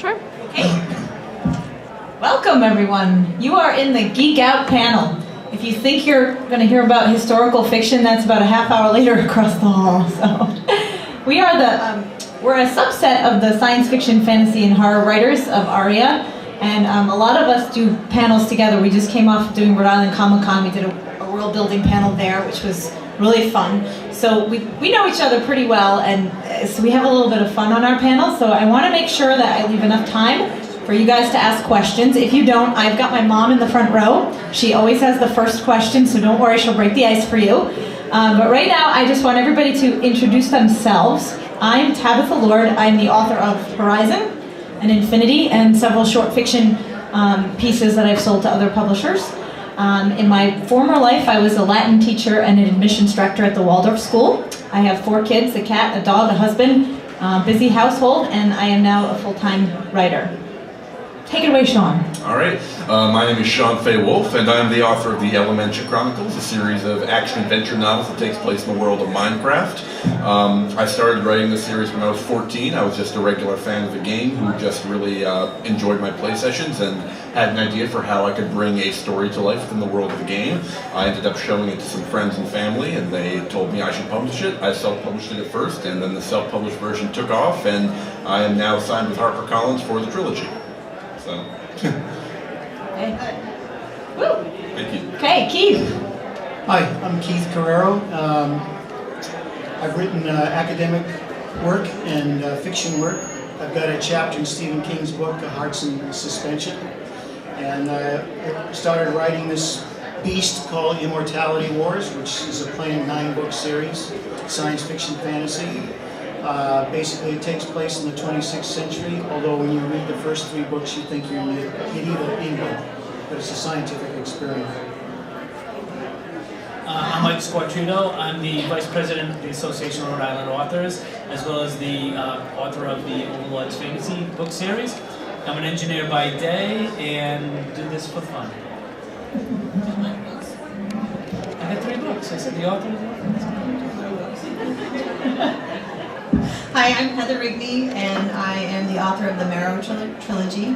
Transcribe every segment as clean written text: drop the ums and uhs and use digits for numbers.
Sure. Hey. Welcome, everyone. You are in the Geek Out panel. If you think you're going to hear about historical fiction, that's about a half hour later across the hall. So, we're a subset of the science fiction, fantasy, and horror writers of ARIA, and a lot of us do panels together. We just came off doing Rhode Island Comic Con. We did a world building panel there, which was really fun. So we know each other pretty well, and so we have a little bit of fun on our panel. So I want to make sure that I leave enough time for you guys to ask questions. If you don't, I've got my mom in the front row. She always has the first question, so don't worry, she'll break the ice for you. But right now, I just want everybody to introduce themselves. I'm Tabitha Lord. I'm the author of Horizon and Infinity and several short fiction pieces that I've sold to other publishers. In my former life, I was a Latin teacher and an admissions director at the Waldorf School. I have 4 kids, a cat, a dog, a husband, busy household, and I am now a full-time writer. Take it away, Sean. All right. My name is Sean Faye Wolf, and I'm the author of the Elementia Chronicles, a series of action-adventure novels that takes place in the world of Minecraft. I started writing this series when I was 14. I was just a regular fan of the game who just really enjoyed my play sessions and had an idea for how I could bring a story to life within the world of the game. I ended up showing it to some friends and family, and they told me I should publish it. I self-published it at first, and then the self-published version took off, and I am now signed with HarperCollins for the trilogy. So. Okay. Woo. Thank you. Okay, Keith. Hi, I'm Keith Carreiro. I've written academic work and fiction work. I've got a chapter in Stephen King's book, Hearts in Suspension. And I started writing this beast called Immortality Wars, which is a planned 9-book series, science fiction fantasy. Basically, it takes place in the 26th century, although when you read the first 3 books, you think you're in medieval England, but it's a scientific experiment. I'm Mike Squatrito. I'm the Vice President of the Association of Rhode Island Authors, as well as the author of the Overlord's Fantasy book series. I'm an engineer by day and do this for fun. I got 3 books. I said the author of Hi, I'm Heather Rigney, and I am the author of the Marrow trilogy.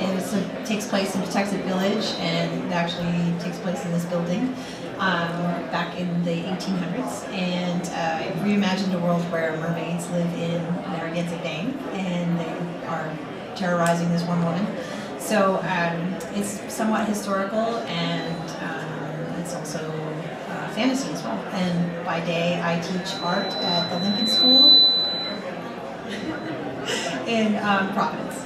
It takes place in Pawtuxet Village, and it actually takes place in this building back in the 1800s. And I reimagined a world where mermaids live in Narragansett Bay, and they are terrorizing this one woman. So it's somewhat historical, and it's also fantasy as well. And by day, I teach art at the Lincoln School in Providence.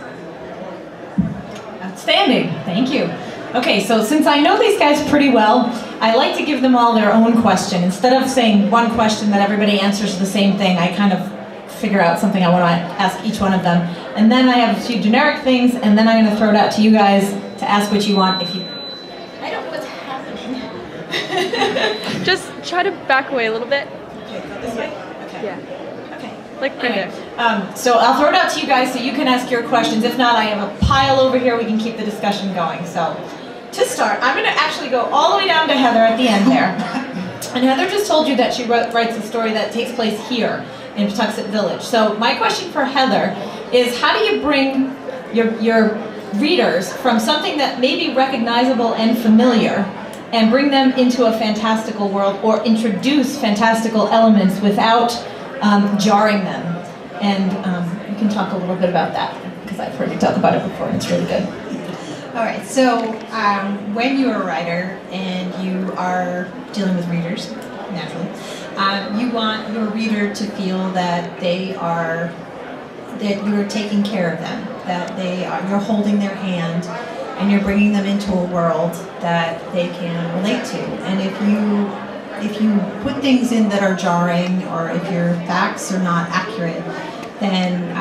Outstanding. Thank you. Okay, so since I know these guys pretty well, I like to give them all their own question. Instead of saying one question that everybody answers the same thing, I kind of figure out something I want to ask each one of them. And then I have a few generic things, and then I'm going to throw it out to you guys to ask what you want. If you, I don't know what's happening. Just try to back away a little bit. Okay, go this way? Okay. Yeah. Okay. Like right Anyway, there. so I'll throw it out to you guys so you can ask your questions. If not, I have a pile over here. We can keep the discussion going. So to start, I'm going to actually go all the way down to Heather at the end there. And Heather just told you that she writes a story that takes place here in Pawtuxet Village. So my question for Heather is, how do you bring your readers from something that may be recognizable and familiar and bring them into a fantastical world, or introduce fantastical elements without jarring them? And you can talk a little bit about that, because I've heard you talk about it before, and it's really good. All right, so when you're a writer and you are dealing with readers, naturally, you want your reader to feel that that you're taking care of them, that you're holding their hand, and you're bringing them into a world that they can relate to. And if you put things in that are jarring, or if your facts are not accurate, then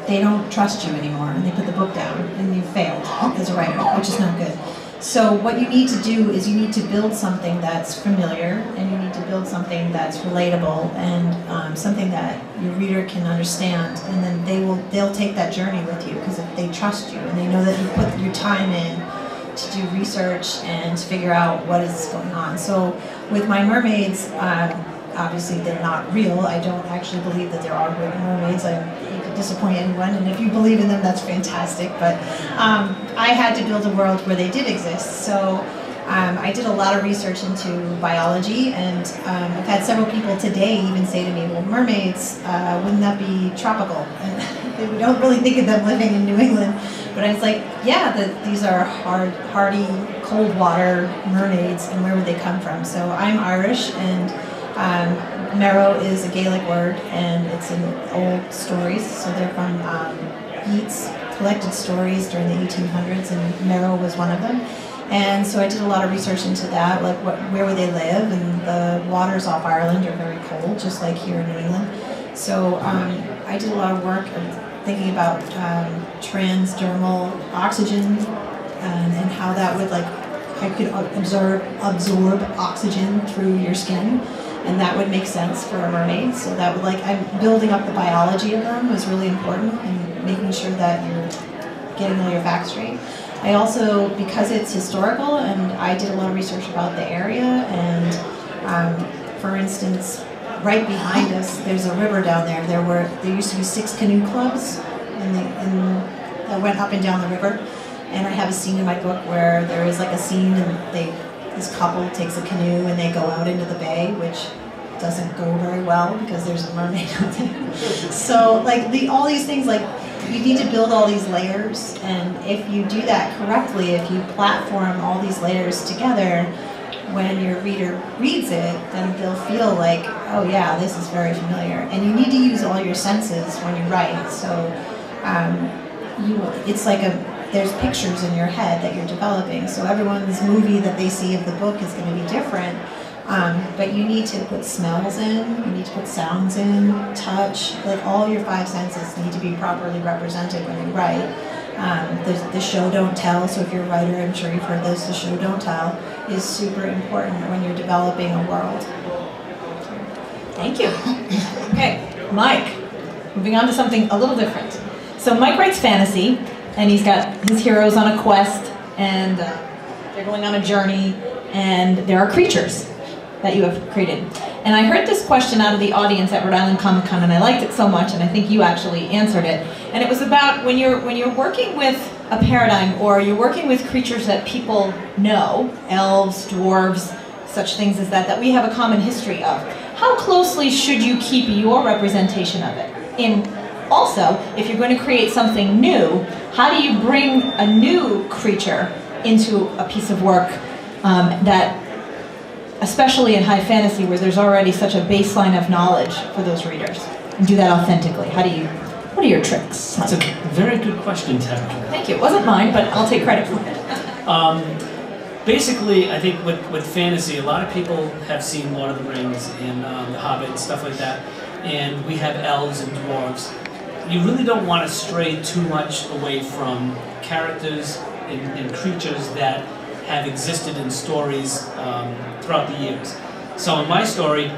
they don't trust you anymore, and they put the book down, and you failed as a writer, which is not good. So what you need to do is you need to build something that's familiar, and you need to build something that's relatable, and something that your reader can understand, and then they'll take that journey with you, because if they trust you and they know that you put your time in to do research and to figure out what is going on. So with my mermaids, obviously they're not real. I don't actually believe that there are real mermaids. I hate to disappoint anyone, and if you believe in them, that's fantastic. But I had to build a world where they did exist. So I did a lot of research into biology, and I've had several people today even say to me, well, mermaids, wouldn't that be tropical? And we don't really think of them living in New England. But I was like, yeah, these are hardy, cold water mermaids, and where would they come from? So I'm Irish, and Merrow is a Gaelic word, and it's in old stories. So they're from Yeats, collected stories during the 1800s, and Merrow was one of them. And so I did a lot of research into that, like where would they live, and the waters off Ireland are very cold, just like here in New England. So I did a lot of work thinking about transdermal oxygen and how that would, like, I could absorb oxygen through your skin, and that would make sense for a mermaid. So that would, like, I'm building up the biology of them was really important, and making sure that you're getting all your facts straight. I also, because it's historical, and I did a lot of research about the area, and for instance, right behind us, there's a river down there. There used to be 6 canoe clubs, that went up and down the river. And I have a scene in my book where there is like a scene, and this couple takes a canoe and they go out into the bay, which doesn't go very well because there's a mermaid out there. So like all these things, like you need to build all these layers, and if you do that correctly, if you platform all these layers together, when your reader reads it, then they'll feel like, oh yeah, this is very familiar. And you need to use all your senses when you write. So it's like there's pictures in your head that you're developing. So everyone's movie that they see of the book is going to be different. But you need to put smells in, you need to put sounds in, touch, like all your 5 senses need to be properly represented when you write. The show don't tell, so if you're a writer, I'm sure you've heard this, the show don't tell is super important when you're developing a world. Thank you. Okay, Mike, moving on to something a little different. So Mike writes fantasy, and he's got his heroes on a quest, and they're going on a journey, and there are creatures that you have created. And I heard this question out of the audience at Rhode Island Comic Con, and I liked it so much, and I think you actually answered it. And it was about when you're working with a paradigm, or you're working with creatures that people know, elves, dwarves, such things as that we have a common history of. How closely should you keep your representation of it? And also, if you're going to create something new, how do you bring a new creature into a piece of work that, especially in high fantasy, where there's already such a baseline of knowledge for those readers, and do that authentically? What are your tricks? That's a very good question, Tabitha. Thank you. It wasn't mine, but I'll take credit for it. Basically, I think with fantasy, a lot of people have seen Lord of the Rings and The Hobbit and stuff like that, and we have elves and dwarves. You really don't want to stray too much away from characters and creatures that have existed in stories throughout the years. So in my story,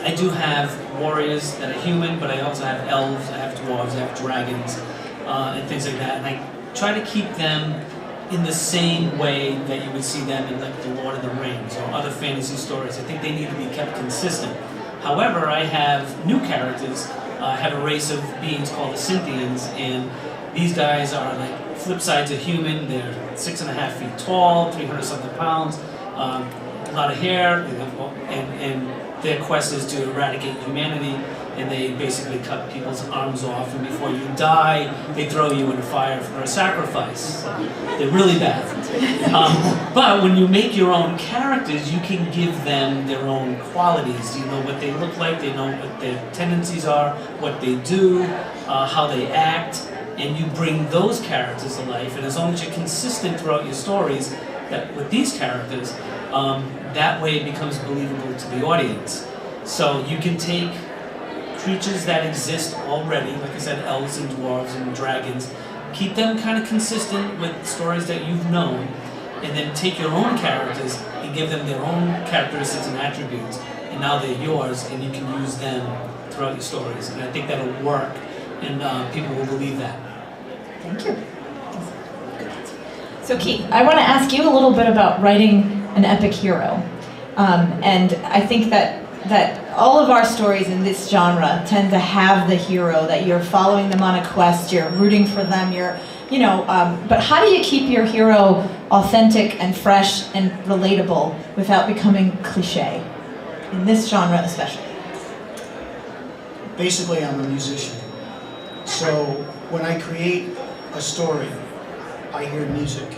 I do have warriors that are human, but I also have elves, I have dwarves, I have dragons, and things like that. And I try to keep them in the same way that you would see them in like the Lord of the Rings or other fantasy stories. I think they need to be kept consistent. However, I have new characters. I have a race of beings called the Scythians, and these guys are like flip sides of human. They're 6.5 feet tall, 300-something pounds, a lot of hair, and their quest is to eradicate humanity, and they basically cut people's arms off, and before you die, they throw you in a fire for a sacrifice. They're really bad. But when you make your own characters, you can give them their own qualities. You know what they look like, they know what their tendencies are, what they do, how they act, and you bring those characters to life. And as long as you're consistent throughout your stories that with these characters, that way it becomes believable to the audience. So you can take creatures that exist already, like I said, elves and dwarves and dragons, keep them kind of consistent with stories that you've known, and then take your own characters and give them their own characteristics and attributes, and now they're yours, and you can use them throughout your stories. And I think that'll work, and people will believe that. Thank you. So Keith, I want to ask you a little bit about writing an epic hero. And I think that that all of our stories in this genre tend to have the hero, that you're following them on a quest, you're rooting for them, but how do you keep your hero authentic and fresh and relatable without becoming cliche? In this genre especially. Basically, I'm a musician. So when I create a story, I hear music.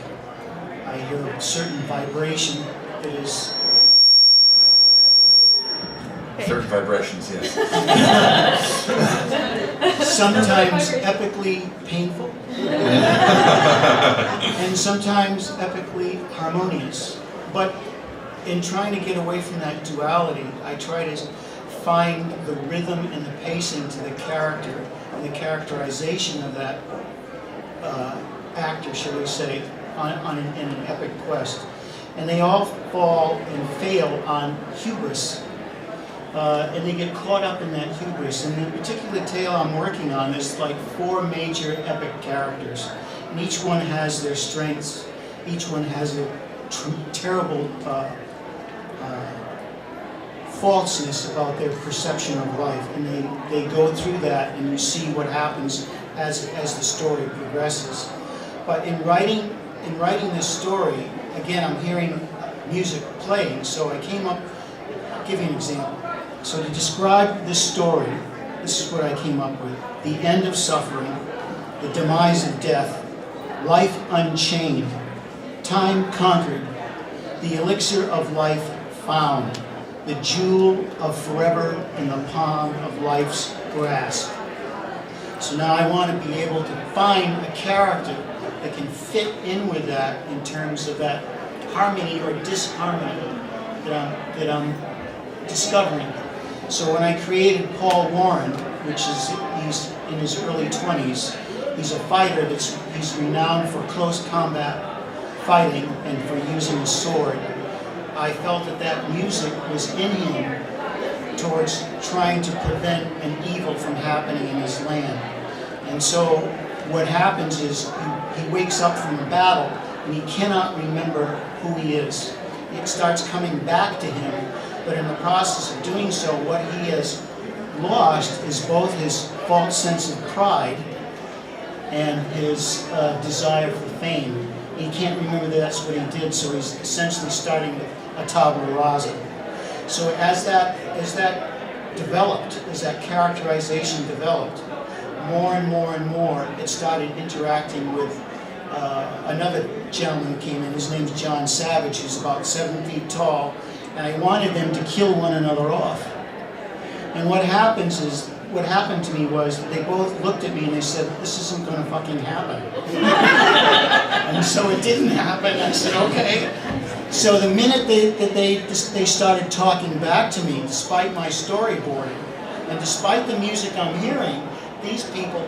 I hear a certain vibration that is... Certain vibrations, yes. sometimes epically painful, and sometimes epically harmonious. But in trying to get away from that duality, I try to find the rhythm and the pacing to the character and the characterization of that actor, shall we say, in an epic quest. And they all fall and fail on hubris. And they get caught up in that hubris. And the particular tale I'm working on is like 4 major epic characters. And each one has their strengths. Each one has a terrible falseness about their perception of life. And they go through that, and you see what happens as the story progresses. But in writing this story, again, I'm hearing music playing, so I came up, I'll give you an example. So to describe this story, this is what I came up with. The end of suffering, the demise of death, life unchained, time conquered, the elixir of life found, the jewel of forever in the palm of life's grasp. So now I want to be able to find a character that can fit in with that in terms of that harmony or disharmony that I'm discovering. So when I created Paul Warren, he's in his early 20s, he's a fighter he's renowned for close combat fighting and for using a sword. I felt that music was in him towards trying to prevent an evil from happening in his land. And so what happens is he wakes up from a battle and he cannot remember who he is. It starts coming back to him, but in the process of doing so, what he has lost is both his false sense of pride and his desire for fame. He can't remember that's what he did, so he's essentially starting with a tabula rasa. So as that developed, as that characterization developed, more and more and more, it started interacting with another gentleman who came in. His name's John Savage, who's about 7 feet tall, and I wanted them to kill one another off. And what happened to me was they both looked at me and they said, "This isn't going to fucking happen." And so it didn't happen. I said, "Okay." So the minute they started talking back to me, despite my storyboarding and despite the music I'm hearing, these people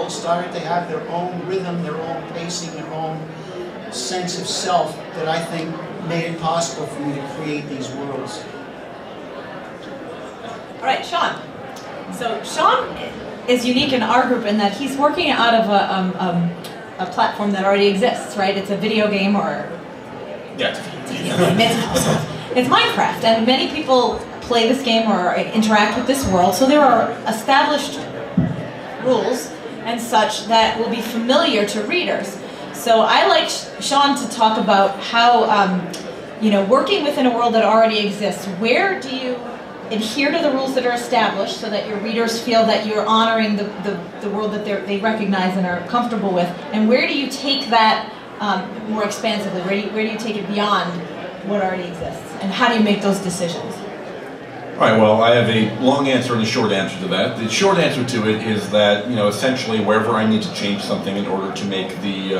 started to have their own rhythm, their own pacing, their own sense of self that I think made it possible for me to create these worlds. All right, Sean. So Sean is unique in our group in that he's working out of a platform that already exists, right? It's a video game or... Yeah. It's Minecraft, and many people play this game or interact with this world, so there are established rules and such that will be familiar to readers. So I like Sean to talk about how, working within a world that already exists, where do you adhere to the rules that are established so that your readers feel that you're honoring the world that they recognize and are comfortable with, and where do you take that more expansively? Where do you take it beyond what already exists, and how do you make those decisions? All right, well, I have a long answer and a short answer to that. The short answer to it is that, essentially wherever I need to change something in order to make the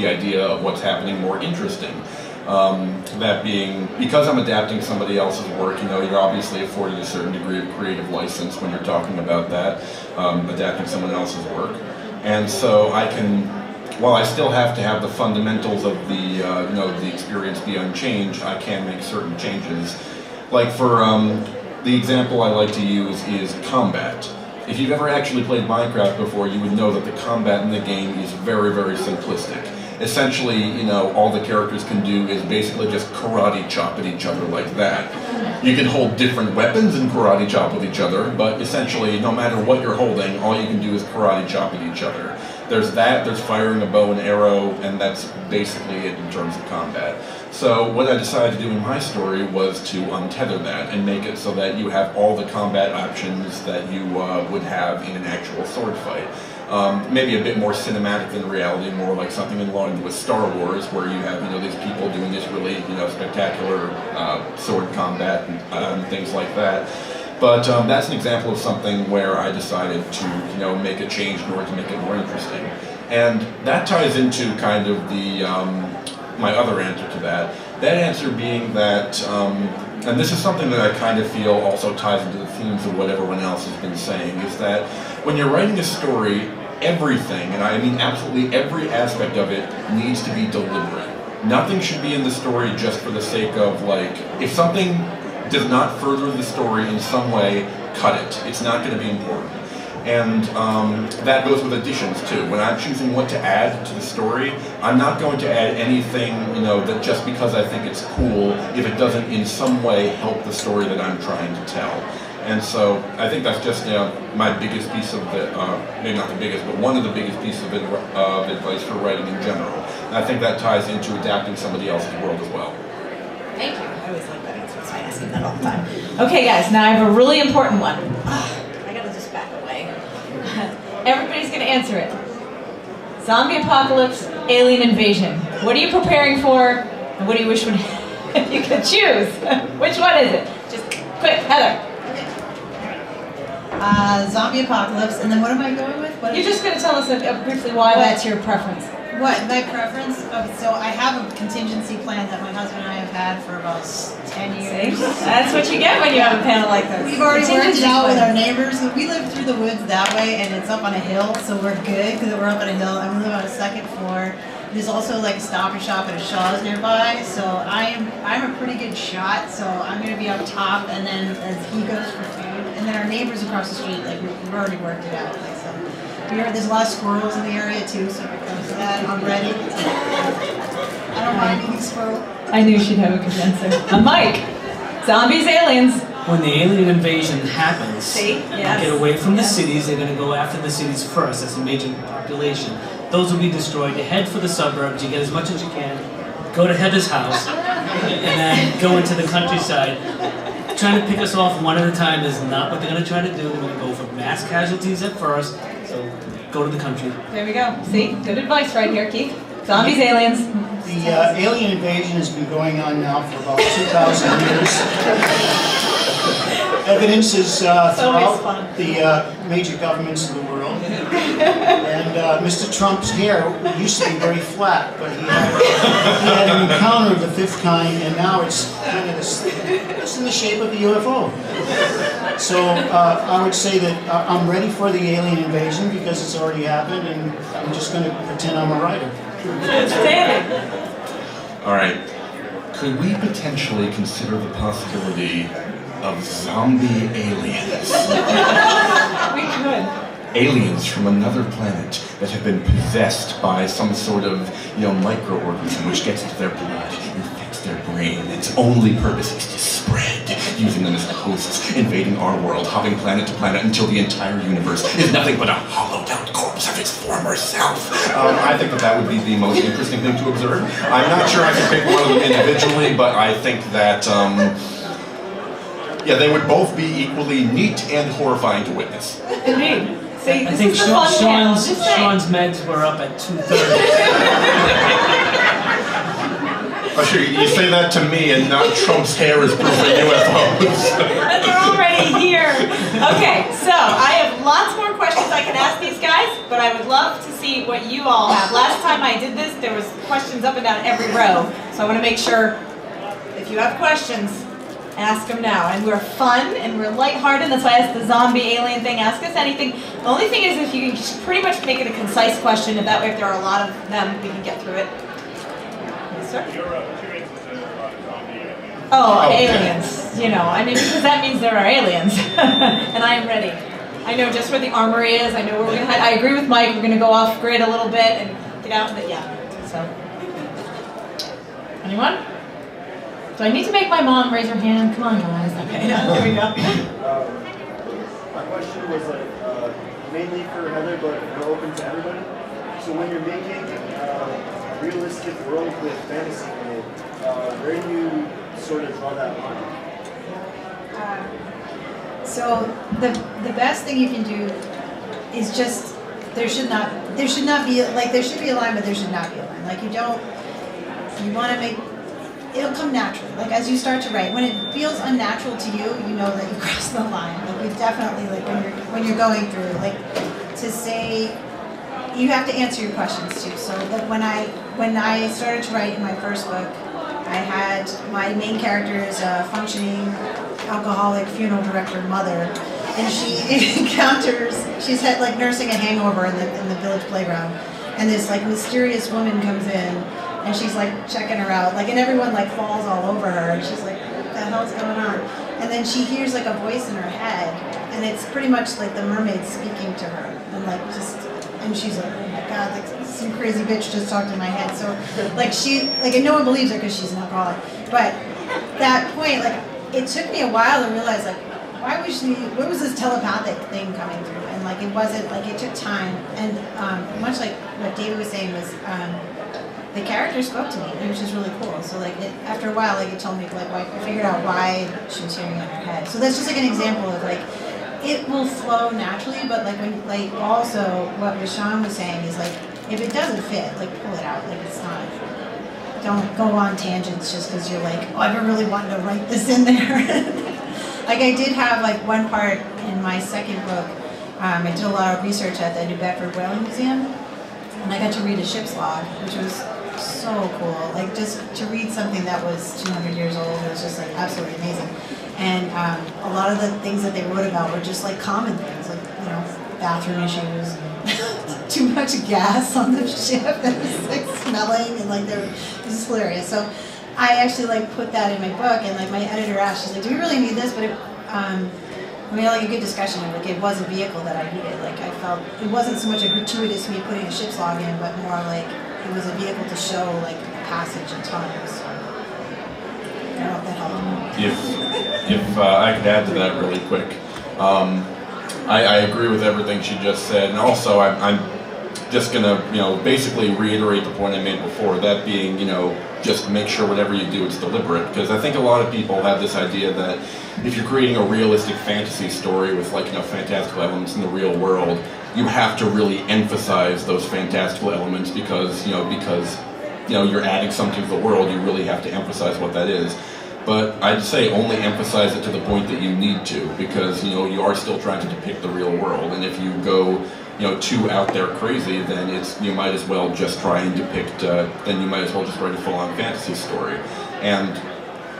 idea of what's happening more interesting. That being, because I'm adapting somebody else's work, you're obviously afforded a certain degree of creative license when you're talking about that, adapting someone else's work. And so I can, while I still have to have the fundamentals of the experience be unchanged, I can make certain changes. Like for, the example I like to use is combat. If you've ever actually played Minecraft before, you would know that the combat in the game is very, very simplistic. essentially, you know, all the characters can do is basically just karate chop at each other like that. You can hold different weapons and karate chop with each other, but essentially, no matter what you're holding, all you can do is karate chop at each other. There's that, there's firing a bow and arrow, and that's basically it in terms of combat. So what I decided to do in my story was to untether that and make it so that you have all the combat options that you would have in an actual sword fight. Maybe a bit more cinematic than reality, more like something in line with Star Wars, where you have, you know, these people doing this really, you know, spectacular sword combat and things like that. But that's an example of something where I decided to, you know, make a change in order to make it more interesting. And that ties into kind of the my other answer to that. That answer being that, and this is something that I kind of feel also ties into the themes of what everyone else has been saying, is that when you're writing a story, everything, and I mean absolutely every aspect of it, needs to be deliberate. Nothing should be in the story just for the sake of, like, if something does not further the story in some way, cut it. It's not going to be important. And that goes with additions too. When I'm choosing what to add to the story, I'm not going to add anything, you know, that just because I think it's cool, if it doesn't in some way help the story that I'm trying to tell. And so I think that's just, you know, my biggest piece of the, maybe not the biggest, but one of the biggest pieces of advice for writing in general. And I think that ties into adapting somebody else's world as well. Thank you. I always like that answer, so I ask him that all the time. Okay, guys, now I have a really important one. I gotta just back away. Everybody's gonna answer it. Zombie apocalypse, alien invasion. What are you preparing for, and what do you wish would you could choose? Which one is it? Just quick, Heather. Zombie apocalypse, and then what am I going with? You're just gonna tell us briefly why that's your preference. What, my preference? So I have a contingency plan that my husband and I have had for about 10 years. That's what you get when you have a panel like this. We've already worked it out with our neighbors. We live through the woods that way, and it's up on a hill, so we're good because we're up on a hill, and we live on a second floor. There's also like a Stop and Shop at a Shaw's nearby, so I'm a pretty good shot. So I'm gonna be up top, and then as he goes for food, and then our neighbors across the street, like we've already worked it out. Like so, there's a lot of squirrels in the area too, so if it comes to that, I'm ready. I don't mind being squirrel. I knew she'd have a good answer. Mike, zombies, aliens. When the alien invasion happens, See? and Yes. get away from the Yes. cities, they're going to go after the cities first. That's a major population. Those will be destroyed. You head for the suburbs. You get as much as you can. Go to Heather's house, and then go into the countryside. Trying to pick us off one at a time is not what they're going to try to do. They're going to go for mass casualties at first. So go to the country. There we go. See? Good advice right here, Keith. Zombies, aliens. The alien invasion has been going on now for about 2,000 years. Evidence is throughout the major governments of the world. And Mr. Trump's hair used to be very flat, but he had an encounter of the fifth kind, and now it's kind of it's in the shape of a UFO. So I would say that I'm ready for the alien invasion because it's already happened, and I'm just going to pretend I'm a writer. All right. Could we potentially consider the possibility of zombie aliens? We could. Aliens from another planet that have been possessed by some sort of, you know, microorganism which gets into their blood, infects their brain. Its only purpose is to spread, using them as hosts, invading our world, hopping planet to planet until the entire universe is nothing but a hollowed-out corpse of its former self. I think that would be the most interesting thing to observe. I'm not sure I can pick one of them individually, but I think that, yeah, they would both be equally neat and horrifying to witness. Indeed. See, I think Sean's meds were up at 2:30. Oh, sure, you say that to me and not Trump's hair is proof of UFOs. And they're already here. Okay, so I have lots more questions I can ask these guys, but I would love to see what you all have. Last time I did this, there was questions up and down every row, so I want to make sure if you have questions, ask them now. And we're fun and we're lighthearted. That's why I asked the zombie alien thing. Ask us anything. The only thing is if you can just pretty much make it a concise question, and that way if there are a lot of them, we can get through it. Yes, sir? Oh, aliens. You know, I mean, because that means there are aliens. And I am ready. I know just where the armory is. I know where we're going to hide. I agree with Mike. We're going to go off grid a little bit and get out. But yeah. So So, anyone? Do I need to make my mom raise her hand? Come on, guys. Okay, there we go. My question was mainly for Heather, but we're open to everybody. So when you're making a realistic world with fantasy in it, where do you sort of draw that line? So the best thing you can do is just there should not be like there should be a line, but there should not be a line. Like you want to make it'll come naturally. Like as you start to write, when it feels unnatural to you, you know that you crossed the line. Like you definitely like when you're going through like to say you have to answer your questions too. So that when I started to write in my first book, I had my main character is a functioning alcoholic funeral director mother, and she's had like nursing a hangover in the village playground, and this like mysterious woman comes in, and she's like checking her out, like, and everyone like falls all over her, and she's like, what the hell's going on? And then she hears like a voice in her head, and it's pretty much like the mermaid speaking to her, and like just, and she's like, oh my god, like some crazy bitch just talked in my head. So like and no one believes her because she's an alcoholic. But that point, like it took me a while to realize like what was this telepathic thing coming through, and like it wasn't like it took time, and much like what David was saying was the character spoke to me, which is really cool. So like after a while, like it told me like I figured out why she was hearing in her head. So that's just like an example of like it will flow naturally, but like when like also what Rashawn was saying is like if it doesn't fit, like pull it out. Like it's not. Don't go on tangents just because you're like, oh, I've been really wanting to write this in there. Like I did have like one part in my second book. I did a lot of research at the New Bedford Whaling Museum, and I got to read a ship's log, which was so cool. Like just to read something that was 200 years old, it was just like absolutely amazing. And a lot of the things that they wrote about were just like common things, like bathroom issues, too much gas on the ship that was like smelling, and like this is hilarious. So I actually like put that in my book, and like my editor asked, she's like, do we really need this? But we had like a good discussion, and like it was a vehicle that I needed. Like I felt it wasn't so much a gratuitous me putting a ship's log in, but more like it was a vehicle to show like passage in time. So I don't know if that helped. If I could add to that really quick, I agree with everything she just said, and also I'm just gonna basically reiterate the point I made before. That being just make sure whatever you do it's deliberate, because I think a lot of people have this idea that if you're creating a realistic fantasy story with like fantastical elements in the real world, you have to really emphasize those fantastical elements because you're adding something to the world. You really have to emphasize what that is. But I'd say only emphasize it to the point that you need to, because you are still trying to depict the real world, and if you go too out there crazy, then you might as well just try and depict. Then you might as well just write a full-on fantasy story. And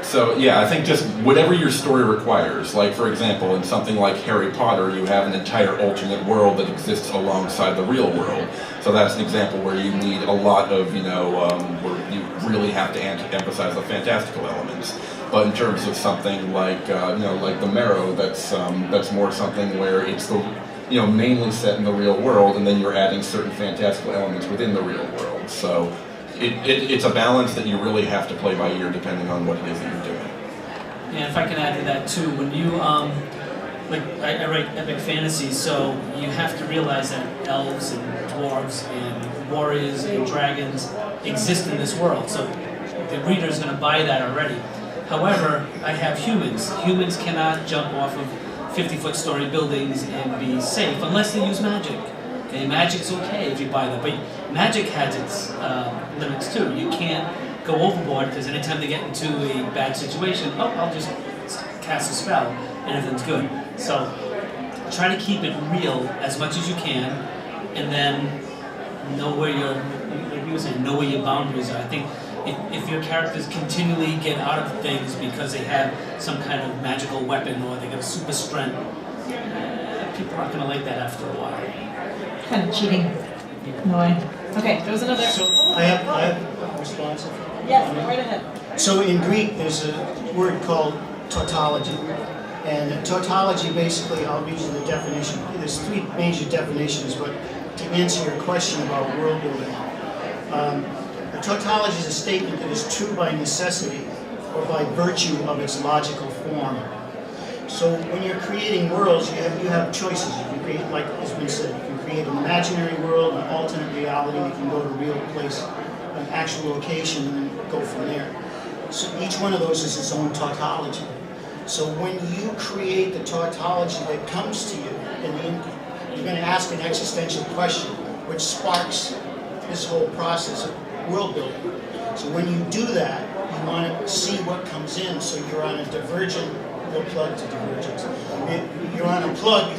so yeah, I think just whatever your story requires. Like for example, in something like Harry Potter, you have an entire alternate world that exists alongside the real world. So that's an example where you need a lot of where you really have to emphasize the fantastical elements. But in terms of something like like the Marrow, that's more something where it's the mainly set in the real world, and then you're adding certain fantastical elements within the real world. So it's a balance that you really have to play by ear depending on what it is that you're doing. And if I can add to that too, when you I write epic fantasy, so you have to realize that elves and dwarves and warriors and dragons exist in this world. So the reader's going to buy that already. However, I have humans. Humans cannot jump off of 50-foot story buildings and be safe unless they use magic. Okay, magic's okay if you buy that, but magic has its limits too. You can't go overboard because anytime they get into a bad situation, I'll just cast a spell and everything's good. So try to keep it real as much as you can, and then know where know where your boundaries are. I think if your characters continually get out of things because they have some kind of magical weapon or they got a super strength, people aren't going to like that after a while. Kind of cheating. No way. Okay, there was another. So I have a response. Yes, right ahead. So in Greek, there's a word called tautology. And tautology, basically, I'll use the definition. There's three major definitions, but to answer your question about world building, A tautology is a statement that is true by necessity or by virtue of its logical form. So when you're creating worlds, you have choices. You can create, like has been said, you can create an imaginary world, an alternate reality. You can go to a real place, an actual location, and then go from there. So each one of those is its own tautology. So when you create the tautology that comes to you, you're going to ask an existential question, which sparks this whole process of world building. So when you do that, you want to see what comes in. So you're on a divergent. We'll plug to divergence. You're on a plug.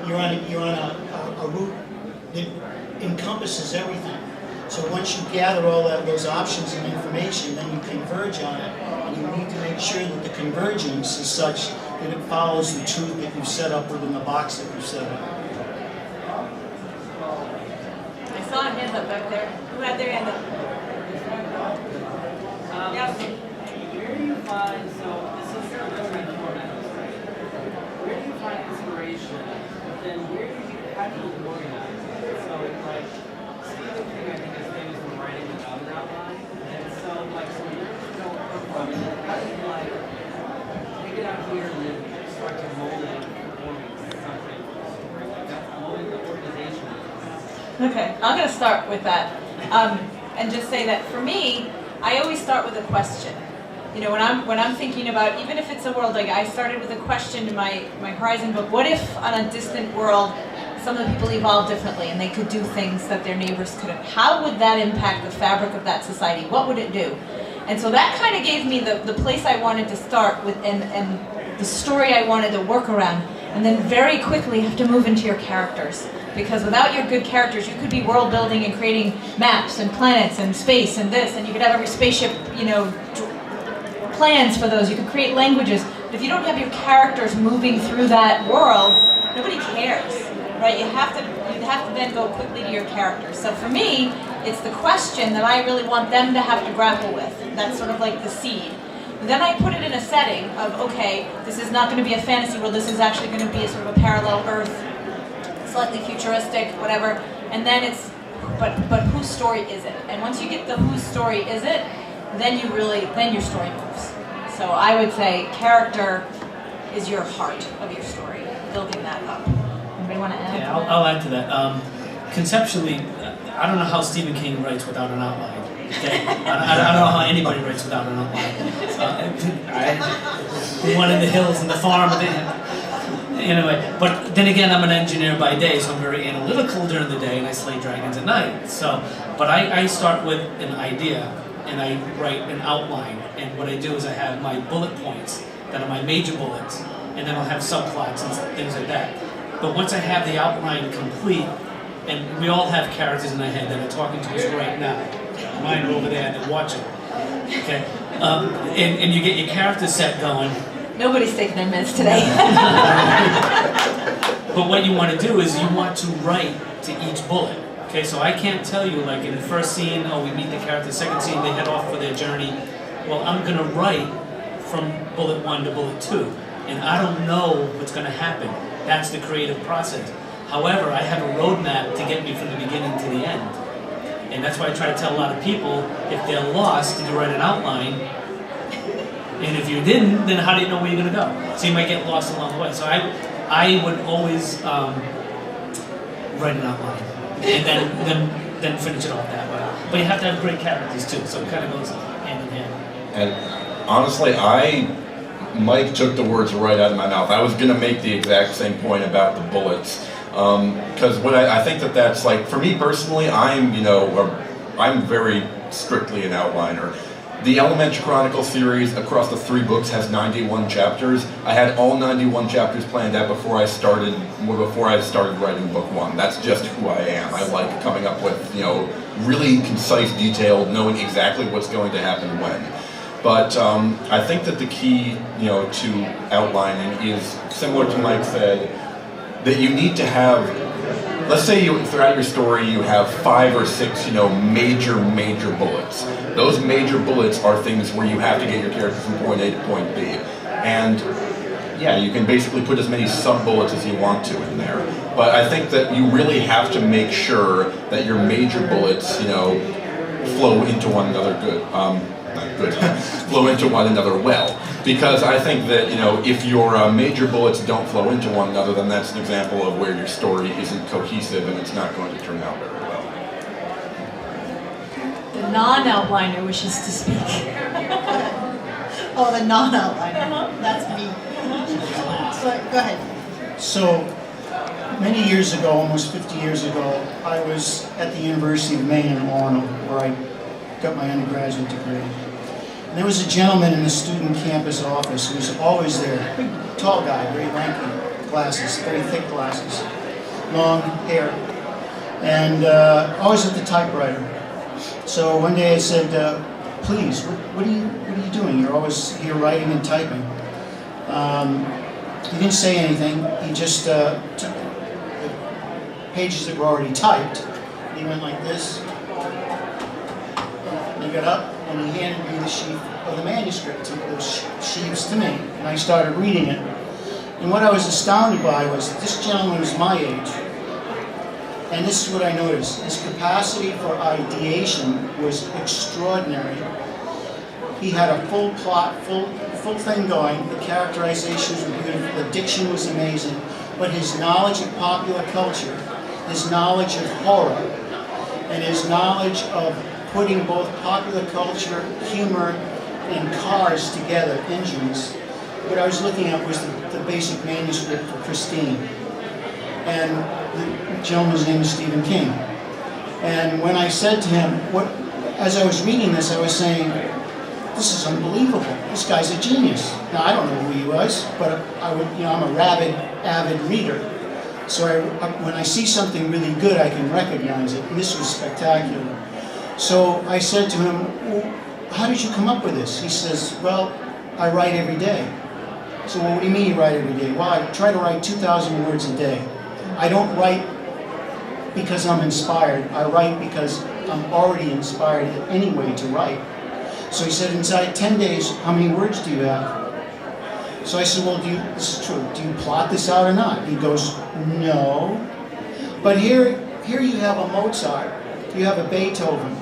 You're on a route that encompasses everything. So once you gather all those options and information, then you converge on it. And you need to make sure that the convergence is such that it follows the truth that you've set up within the box that you've set up. I saw a hand up back there. Who had their hand up? Yes. Where do you find, so this is a different format, right? Where do you find inspiration? But then how do you organize it? So like, Stephen King I think is famous for writing without an outline. And so like, so where do you go from? How do you like, take it out here and then start to mold it and form something for the story? Like that's molding the organization. Okay, I'm going to start with that. And just say that for me, I always start with a question. You know, when I'm thinking about, even if it's a world, like I started with a question in my Horizon book, what if on a distant world some of the people evolved differently and they could do things that their neighbors couldn't? How would that impact the fabric of that society? What would it do? And so that kind of gave me the place I wanted to start with and the story I wanted to work around. And then very quickly you have to move into your characters. Because without your good characters, you could be world building and creating maps and planets and space and this, and you could have every spaceship, you know, plans for those. You could create languages. But if you don't have your characters moving through that world, nobody cares, right? You have to then go quickly to your characters. So for me, it's the question that I really want them to have to grapple with. That's sort of like the seed. And then I put it in a setting of, okay, this is not going to be a fantasy world. This is actually going to be a sort of a parallel Earth, slightly futuristic, whatever. And then it's, but whose story is it? And once you get the whose story is it, then your story moves. So I would say character is your heart of your story, building that up. Anybody want to add? Yeah, I'll add to that. Conceptually, I don't know how Stephen King writes without an outline. Okay? I don't know how anybody writes without an outline. One in the hills and the farm. Anyway, but then again, I'm an engineer by day, so I'm very analytical during the day, and I slay dragons at night. So, but I start with an idea, and I write an outline, and what I do is I have my bullet points that are my major bullets, and then I'll have subplots and things like that. But once I have the outline complete, and we all have characters in our head that are talking to us right now. Mine are over there, they're watching. Okay, and you get your character set going. Nobody's taking their meds today. But what you want to do is you want to write to each bullet. Okay, so I can't tell you, like in the first scene, oh, we meet the character, second scene, they head off for their journey. Well, I'm going to write from bullet 1 to bullet 2, and I don't know what's going to happen. That's the creative process. However, I have a roadmap to get me from the beginning to the end. And that's why I try to tell a lot of people, if they're lost, did you write an outline? And if you didn't, then how do you know where you're going to go? So you might get lost along the way. So I would always write an outline and then finish it off that way. But you have to have great characters too, so it kind of goes hand in hand. And honestly, Mike took the words right out of my mouth. I was going to make the exact same point about the bullets. Because what I think that's like, for me personally, I'm very strictly an outliner. The Elementary Chronicle series across the 3 books has 91 chapters. I had all 91 chapters planned out before I started writing book 1. That's just who I am. I like coming up with, really concise, detailed, knowing exactly what's going to happen when. But I think that the key, to outlining is similar to Mike said, that you need to have, let's say throughout your story you have 5 or 6, major bullets. Those major bullets are things where you have to get your character from point A to point B. And yeah, you can basically put as many sub-bullets as you want to in there. But I think that you really have to make sure that your major bullets, flow into one another flow into one another well. Because I think that, you know, if your major bullets don't flow into one another, then that's an example of where your story isn't cohesive and it's not going to turn out very well. The non-outliner wishes to speak. Oh, the non-outliner. That's me. So, go ahead. So, many years ago, almost 50 years ago, I was at the University of Maine in Orono, where I got my undergraduate degree. And there was a gentleman in the student campus office who was always there. Big, tall guy, very lanky, glasses, very thick glasses, long hair, and always at the typewriter. So one day I said, please, what are you doing? You're always here writing and typing. He didn't say anything. He just took the pages that were already typed. And he went like this. And he got up and he handed me the sheaf of the manuscript, those sheaves to me. And I started reading it. And what I was astounded by was that this gentleman was my age. And this is what I noticed. His capacity for ideation was extraordinary. He had a full plot, full thing going. The characterizations were beautiful. The diction was amazing. But his knowledge of popular culture, his knowledge of horror, and his knowledge of putting both popular culture, humor, and cars together, engines. What I was looking at was the basic manuscript for Christine. And the gentleman's name is Stephen King. And when I said to him, as I was reading this, I was saying, this is unbelievable. This guy's a genius. Now, I don't know who he was, but I'm a rabid, avid reader. So when I see something really good, I can recognize it. And this was spectacular. So I said to him, well, how did you come up with this? He says, well, I write every day. So, well, what do you mean you write every day? Well, I try to write 2,000 words a day. I don't write because I'm inspired. I write because I'm already inspired anyway to write. So he said, inside 10 days, how many words do you have? So I said, well, this is true, do you plot this out or not? He goes, no. But here you have a Mozart, you have a Beethoven,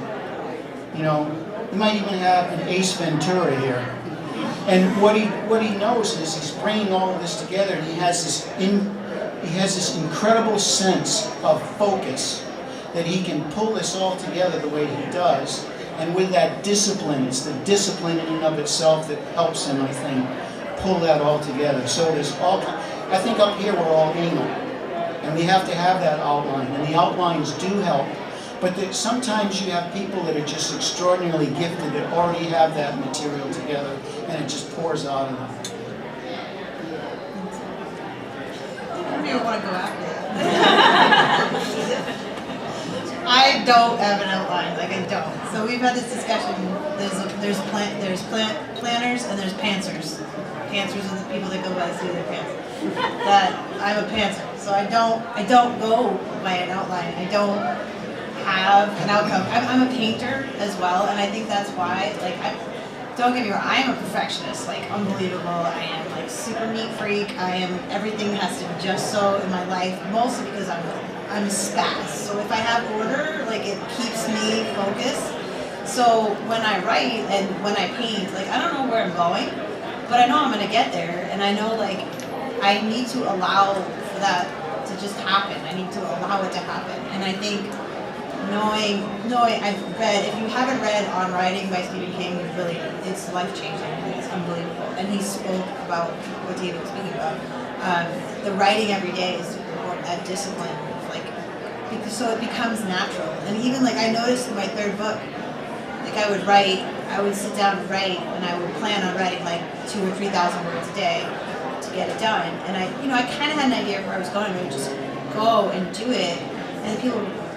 you might even have an Ace Ventura here. And what he knows is he's bringing all of this together, and he has this incredible sense of focus that he can pull this all together the way he does. And with that discipline, it's the discipline in and of itself that helps him, I think, pull that all together. So there's I think up here we're all anal, and we have to have that outline, and the outlines do help. But sometimes you have people that are just extraordinarily gifted that already have that material together, and it just pours out of them. I don't even want to go after that. I don't have an outline, like I don't. So we've had this discussion. There's planners and there's pantsers. Pantsers are the people that go by the seat of their pants. That I'm a pantser, so I don't go by an outline. I don't have an outcome. I'm a painter as well, and I think that's why. Don't get me wrong. I am a perfectionist, unbelievable. I am super neat freak. Everything has to be just so in my life, mostly because I'm a spaz. So if I have order, it keeps me focused. So when I write and when I paint, I don't know where I'm going, but I know I'm going to get there, and I know I need to allow for that to just happen. I need to allow it to happen, and I think knowing I've read. If you haven't read On Writing by Stephen King, it's life changing. It's unbelievable, and he spoke about what David was speaking about. The writing every day is super important. That discipline, so it becomes natural. And even I noticed in my third book, I would sit down and write, and I would plan on writing 2,000 or 3,000 words a day to get it done. And I kind of had an idea of where I was going. I would just go and do it. And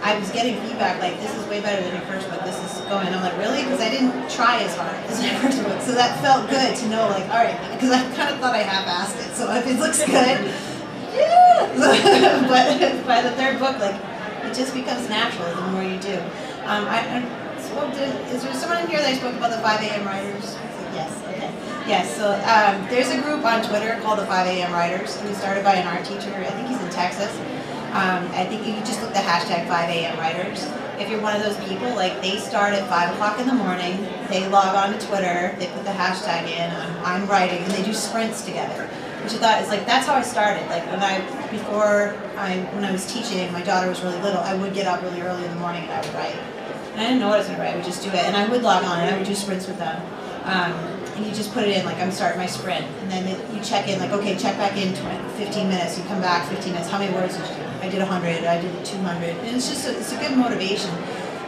I was getting feedback this is way better than your first book. This is going. And I'm like, really? Because I didn't try as hard as my first book. So that felt good to know, all right, because I kind of thought I half-assed it. So if it looks good, yeah. But by the third book, it just becomes natural the more you do. Is there someone in here that spoke about the 5 a.m. writers? Yes, okay. Yes, so there's a group on Twitter called the 5 a.m. writers. It was started by an art teacher. I think he's in Texas. I think you just look at the hashtag 5 a.m. writers. if you're one of those people, like they start at 5 o'clock in the morning, they log on to Twitter, they put the hashtag in, I'm writing, and they do sprints together. Which I thought is like, that's how I started. Like when I was teaching, my daughter was really little, I would get up really early in the morning and I would write. And I didn't know what I was going to write, I would just do it. And I would log on and I would do sprints with them. And you just put it in, like I'm starting my sprint. And then you check in, like, okay, check back in 15 minutes. You come back 15 minutes. How many words did you do? I did 100, I did 200. And it's just, it's a good motivation.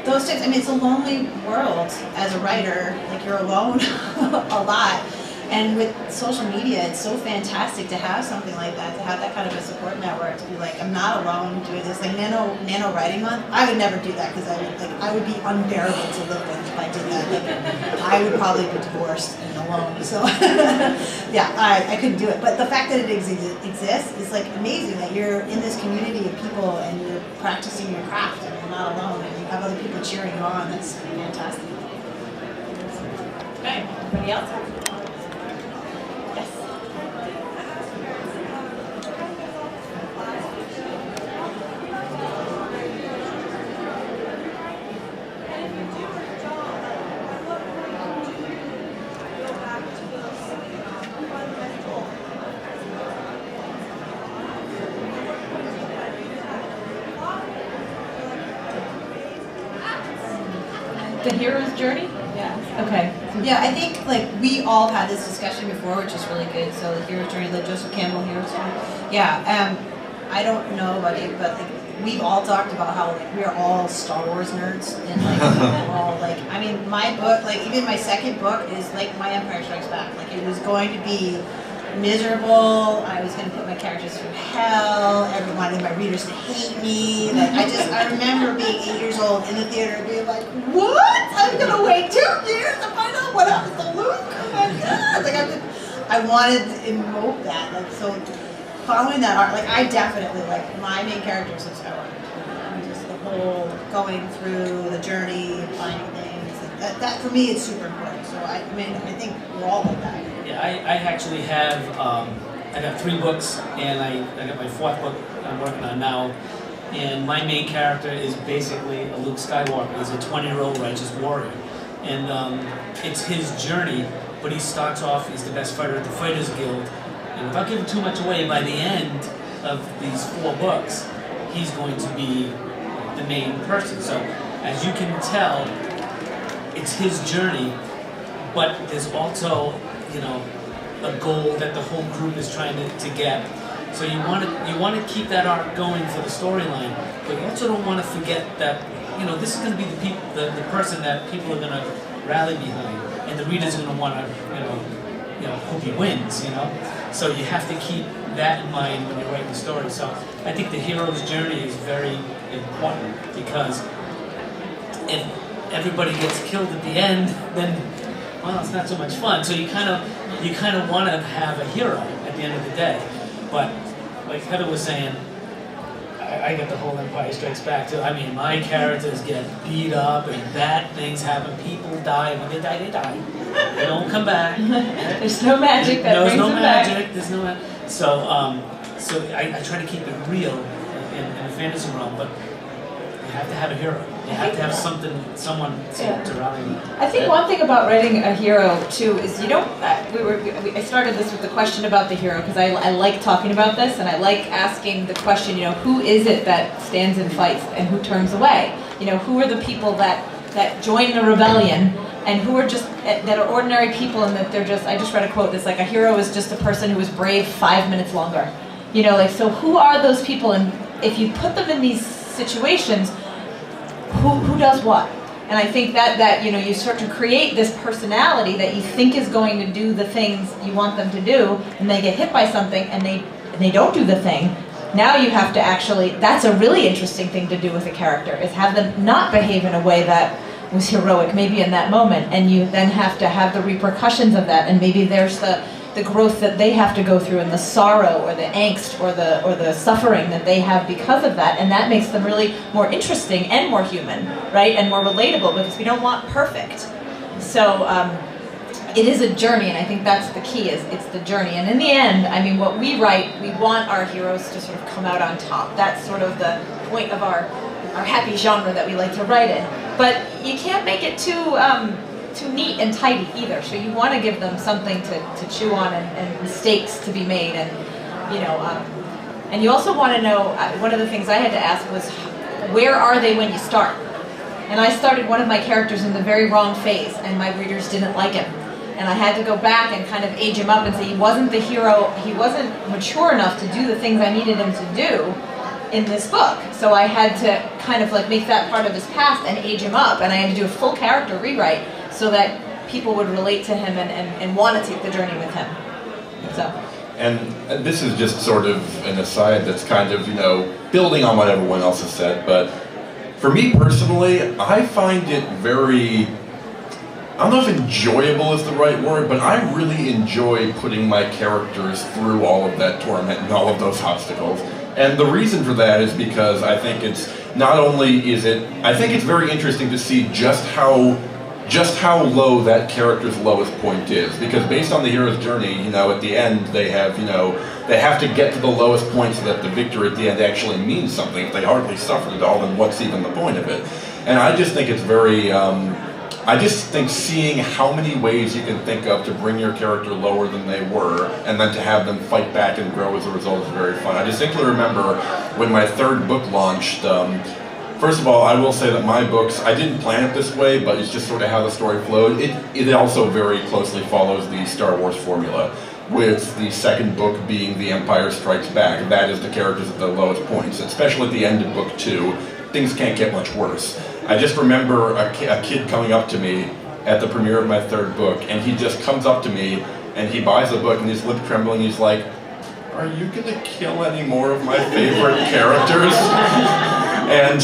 Those tips, I mean, it's a lonely world as a writer. Like you're alone a lot. And with social media, it's so fantastic to have something like that, to have that kind of a support network, to be like, I'm not alone doing this. Like Nano Writing Month, I would never do that because I would be unbearable to live with if I did that. Like, I would probably be divorced and alone. So yeah, I couldn't do it. But the fact that it exists is like amazing that you're in this community of people and you're practicing your craft and you're not alone and you have other people cheering you on. That's fantastic. Okay, anybody else? The hero's journey? Yeah. Okay. Yeah, I think like we all had this discussion before, which is really good. So the hero's journey, the Joseph Campbell hero's journey. Yeah. I don't know about you, but like we've all talked about how like we are all Star Wars nerds and like all like I mean my book, like even my second book is like my Empire Strikes Back. Like it was going to be miserable. I was going to put my characters through hell. Everyone wanted my readers to hate me. Like I remember being 8 years old in the theater and being like, what? I'm going to wait 2 years to find out what happens to Luke? Oh my God. Like I wanted to emote that. Like so following that art, like I definitely like my main character is a Skywalker. Just the whole going through the journey, finding things. Like that for me is super important. So I mean I think we're all like that. Yeah, I actually have, I got 3 books, and I got my 4th book I'm working on now, and my main character is basically a Luke Skywalker. He's a 20-year-old righteous warrior, and it's his journey, but he starts off, he's the best fighter at the Fighters Guild, and without giving too much away, by the end of these 4 books, he's going to be the main person. So, as you can tell, it's his journey, but there's also a goal that the whole group is trying to get. So you want to keep that arc going for the storyline, but you also don't want to forget that this is going to be the person that people are going to rally behind, and the reader's going to want to hope he wins. So you have to keep that in mind when you're writing the story. So I think the hero's journey is very important because if everybody gets killed at the end, then well, it's not so much fun. So you kind of want to have a hero at the end of the day. But like Heather was saying, I got the whole Empire Strikes Back too. I mean, my characters get beat up and bad things happen. People die. When they die, they die. They don't come back. There's no magic that brings them back. There's no magic. So I try to keep it real in the fantasy realm, but you have to have a hero. You have to have someone to rally with. I think one thing about writing a hero too is I started this with the question about the hero because I like talking about this and I like asking the question, who is it that stands and fights and who turns away? Who are the people that join the rebellion and who are just that are ordinary people and that they're just I just read a quote that's like a hero is just a person who was brave 5 minutes longer. So who are those people, and if you put them in these situations, who does what? And I think that you start to create this personality that you think is going to do the things you want them to do, and they get hit by something and they don't do the thing. Now you have to that's a really interesting thing to do with a character, is have them not behave in a way that was heroic maybe in that moment, and you then have to have the repercussions of that, and maybe there's the growth that they have to go through and the sorrow or the angst or the suffering that they have because of that, and that makes them really more interesting and more human, right, and more relatable, because we don't want perfect. So it is a journey, and I think that's the key, is it's the journey. And in the end, I mean, what we write, we want our heroes to sort of come out on top. That's sort of the point of our our happy genre that we like to write in. But you can't make it too neat and tidy either. So you want to give them something to chew on and mistakes to be made, and and you also want to know. One of the things I had to ask was, where are they when you start? And I started one of my characters in the very wrong phase, and my readers didn't like him. And I had to go back and kind of age him up and say he wasn't the hero, he wasn't mature enough to do the things I needed him to do in this book. So I had to kind of like make that part of his past and age him up, and I had to do a full character rewrite so that people would relate to him and want to take the journey with him. So. And this is just sort of an aside that's kind of, building on what everyone else has said, but for me personally, I find it very, I don't know if enjoyable is the right word, but I really enjoy putting my characters through all of that torment and all of those obstacles. And the reason for that is because I think it's, not only is it, I think it's very interesting to see just how low that character's lowest point is. Because based on the hero's journey, at the end they have, they have to get to the lowest point so that the victory at the end actually means something. If they hardly suffered at all, then what's even the point of it? And I just think it's very, I just think seeing how many ways you can think of to bring your character lower than they were, and then to have them fight back and grow as a result is very fun. I distinctly remember when my third book launched, first of all, I will say that my books, I didn't plan it this way, but it's just sort of how the story flowed. It also very closely follows the Star Wars formula, with the second book being The Empire Strikes Back. That is the characters at the lowest points, especially at the end of book 2. Things can't get much worse. I just remember a kid coming up to me at the premiere of my third book, and he just comes up to me, and he buys the book, and his lip trembling, he's like, "Are you gonna kill any more of my favorite characters?" And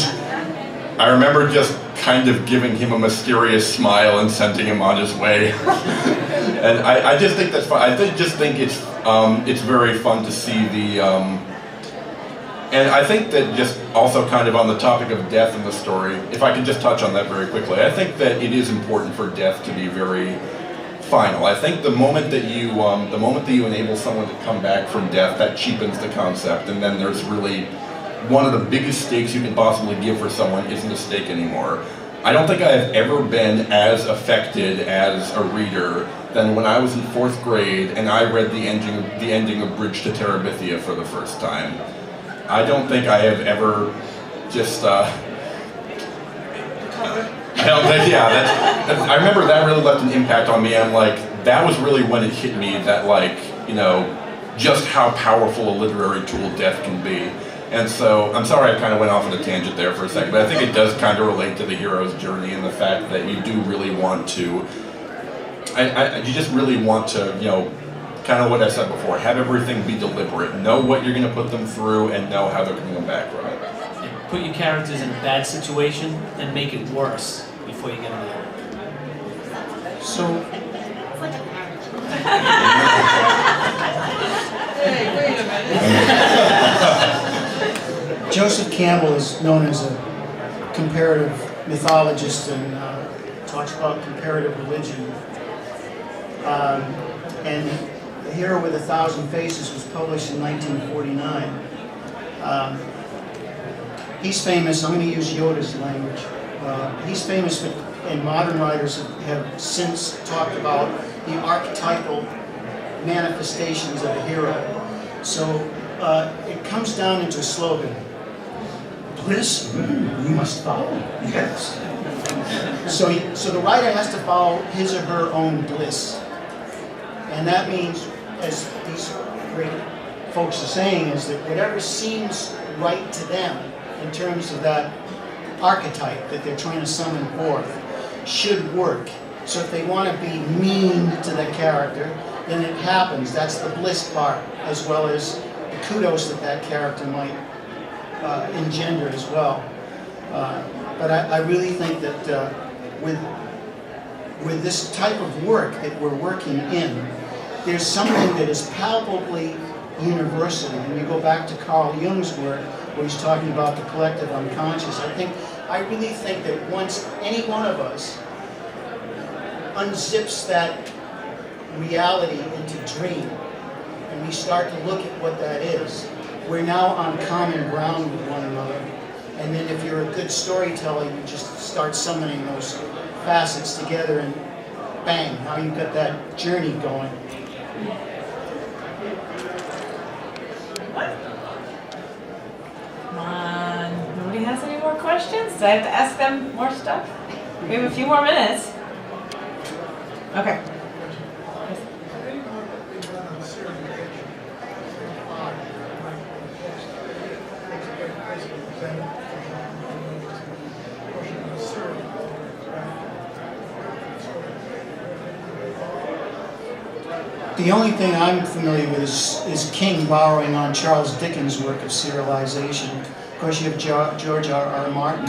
I remember just kind of giving him a mysterious smile and sending him on his way. And I just think that's fun. I just think it's very fun to see the, and I think that just also kind of on the topic of death in the story, if I can just touch on that very quickly, I think that it is important for death to be very final. I think the moment that you enable someone to come back from death, that cheapens the concept, and then there's really one of the biggest stakes you can possibly give for someone isn't a stake anymore. I don't think I have ever been as affected as a reader than when I was in 4th grade and I read the ending of Bridge to Tabitha for the first time. I don't think I have ever just, I don't think, yeah, I remember that really left an impact on me. I'm like, that was really when it hit me that, like, just how powerful a literary tool death can be. And so, I'm sorry I kind of went off on a tangent there for a second, but I think it does kind of relate to the hero's journey and the fact that you do really want to, you just really want to, kind of what I said before, have everything be deliberate, know what you're going to put them through, and know how they're going to come back from it. And put your characters in a bad situation and make it worse before you get them there. So, Hey, wait a minute. Joseph Campbell is known as a comparative mythologist and talks about comparative religion. And The Hero with 1,000 Faces was published in 1949. He's famous, I'm going to use Yoda's language. He's famous, and modern writers have since talked about the archetypal manifestations of a hero. So it comes down into a slogan. Bliss, you must follow. Yes. So the writer has to follow his or her own bliss. And that means, as these great folks are saying, is that whatever seems right to them in terms of that archetype that they're trying to summon forth should work. So if they want to be mean to the character, then it happens. That's the bliss part, as well as the kudos that character might engender as well. But I really think that with this type of work that we're working in, there's something that is palpably universal. When you go back to Carl Jung's work, where he's talking about the collective unconscious, I really think that once any one of us unzips that reality into dream, and we start to look at what that is, we're now on common ground with one another. And then if you're a good storyteller, you just start summoning those facets together and bang, now you've got that journey going. Come on, nobody has any more questions? Do I have to ask them more stuff? We have a few more minutes. Okay. The only thing I'm familiar with is King borrowing on Charles Dickens' work of serialization. Of course, you have George R.R. Martin,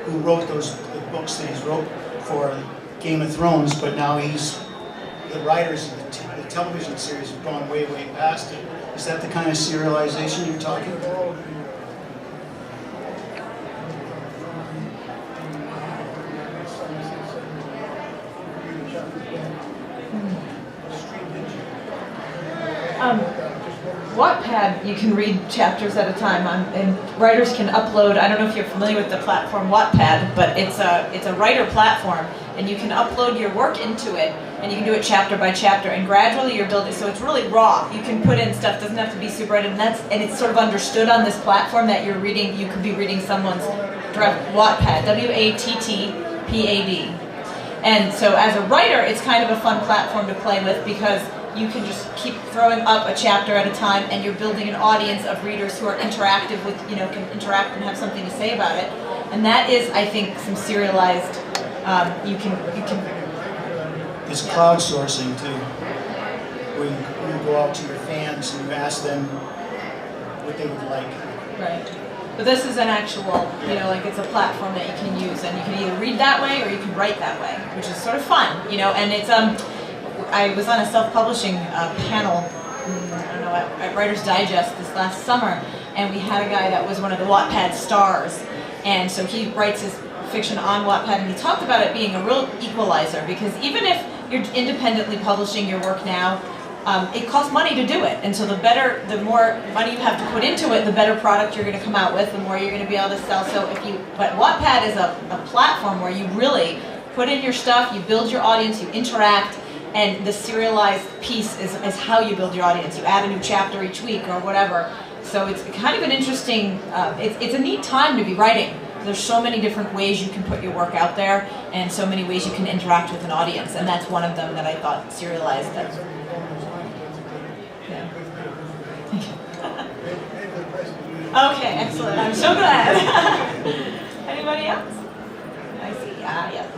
who wrote those books that he's wrote for Game of Thrones, but now the writers of the television series have gone way, way past it. Is that the kind of serialization you're talking about? Wattpad, you can read chapters at a time, and writers can upload. I don't know if you're familiar with the platform Wattpad, but it's a writer platform, and you can upload your work into it, and you can do it chapter by chapter, and gradually you're building. So it's really raw. You can put in stuff; doesn't have to be super edited, and it's sort of understood on this platform that you're reading. You could be reading someone's Wattpad, WATTPAD, and so as a writer, it's kind of a fun platform to play with because you can just keep throwing up a chapter at a time, and you're building an audience of readers who are interactive with, can interact and have something to say about it. And that is, I think, some serialized. You can. It's crowdsourcing too, where you go out to your fans and you ask them what they would like. Right. But this is an actual, like it's a platform that you can use, and you can either read that way or you can write that way, which is sort of fun, and it's I was on a self-publishing panel, I don't know, at Writer's Digest this last summer, and we had a guy that was one of the Wattpad stars, and so he writes his fiction on Wattpad, and he talked about it being a real equalizer, because even if you're independently publishing your work now, it costs money to do it, and so the more money you have to put into it, the better product you're going to come out with, the more you're going to be able to sell. But Wattpad is a platform where you really put in your stuff, you build your audience, you interact. And the serialized piece is how you build your audience. You add a new chapter each week or whatever. So it's kind of an interesting, it's a neat time to be writing. There's so many different ways you can put your work out there and so many ways you can interact with an audience. And that's one of them that I thought serialized. Okay, excellent. I'm so glad. Anybody else? I see. Yeah.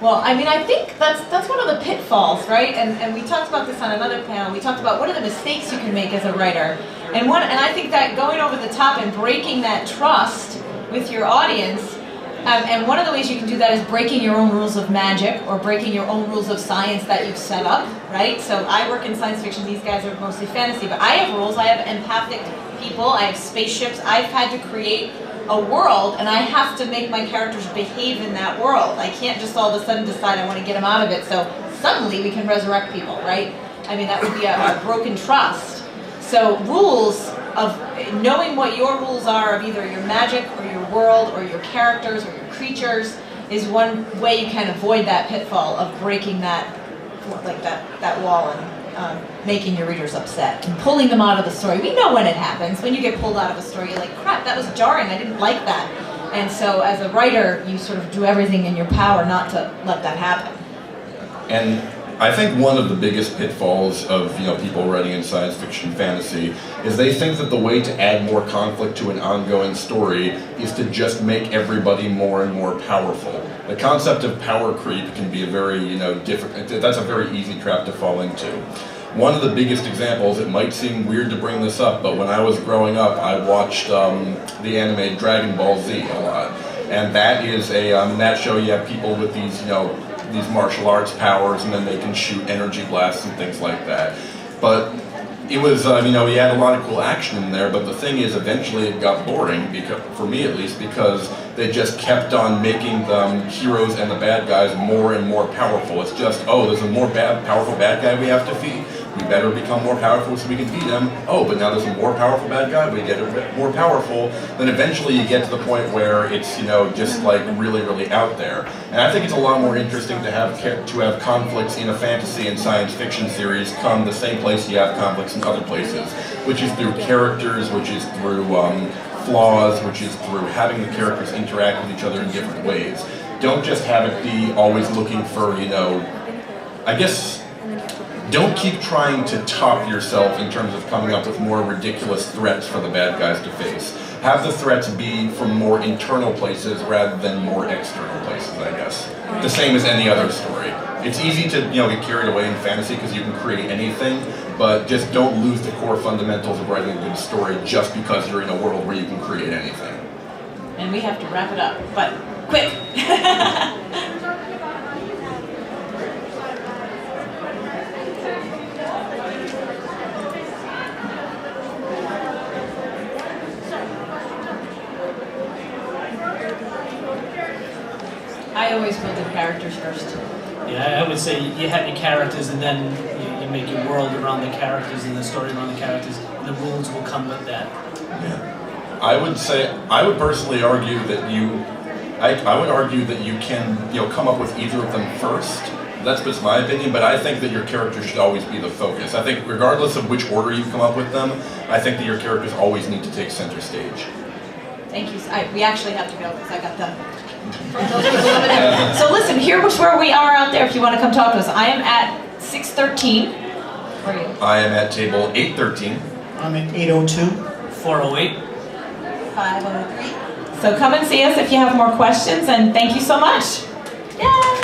Well, I think that's one of the pitfalls, right? And we talked about this on another panel. We talked about what are the mistakes you can make as a writer, and I think that going over the top and breaking that trust with your audience, and one of the ways you can do that is breaking your own rules of magic or breaking your own rules of science that you've set up, right? So I work in science fiction. These guys are mostly fantasy, but I have rules. I have empathic people. I have spaceships. I've had to create a world, and I have to make my characters behave in that world. I can't just all of a sudden decide I want to get them out of it, so suddenly we can resurrect people, right? That would be a broken trust. So rules of knowing what your rules are of either your magic or your world or your characters or your creatures is one way you can avoid that pitfall of breaking that wall and making your readers upset and pulling them out of the story. We know when it happens. When you get pulled out of a story, you're like, crap, that was jarring. I didn't like that. And so as a writer, you sort of do everything in your power not to let that happen. And I think one of the biggest pitfalls of people writing in science fiction fantasy is they think that the way to add more conflict to an ongoing story is to just make everybody more and more powerful. The concept of power creep can be a very that's a very easy trap to fall into. One of the biggest examples, it might seem weird to bring this up, but when I was growing up, I watched the anime Dragon Ball Z a lot. And that is in that show you have people with these, these martial arts powers, and then they can shoot energy blasts and things like that. But it was, you know, he had a lot of cool action in there, but the thing is, eventually it got boring, because, for me at least, because they just kept on making the heroes and the bad guys more and more powerful. It's just, oh, there's a more powerful bad guy we have to defeat. We better become more powerful so we can beat him. Oh, but now there's a more powerful bad guy, we get a bit more powerful. Then eventually you get to the point where it's, you know, just like really, really out there. And I think it's a lot more interesting to have conflicts in a fantasy and science fiction series come the same place you have conflicts in other places, which is through characters, which is through flaws, which is through having the characters interact with each other in different ways. Don't just have it be always looking for, you know, I guess, don't keep trying to top yourself in terms of coming up with more ridiculous threats for the bad guys to face. Have the threats be from more internal places rather than more external places, I guess. The same as any other story. It's easy to, you know, get carried away in fantasy because you can create anything, but just don't lose the core fundamentals of writing a good story just because you're in a world where you can create anything. And we have to wrap it up, but quick. I always build the characters first. Yeah, I would say you have your characters, and then you make your world around the characters and the story around the characters, and the rules will come with that. Yeah. I would personally argue that I would argue that you can, you know, come up with either of them first. That's just my opinion, but I think that your characters should always be the focus. I think regardless of which order you come up with them, I think that your characters always need to take center stage. Thank you. We actually have to go because I got the... So listen, here's where we are out there if you want to come talk to us. I am at 613. Where are you? I am at table 813. I'm at 802. 408. 503. So come and see us if you have more questions, and thank you so much. Yay!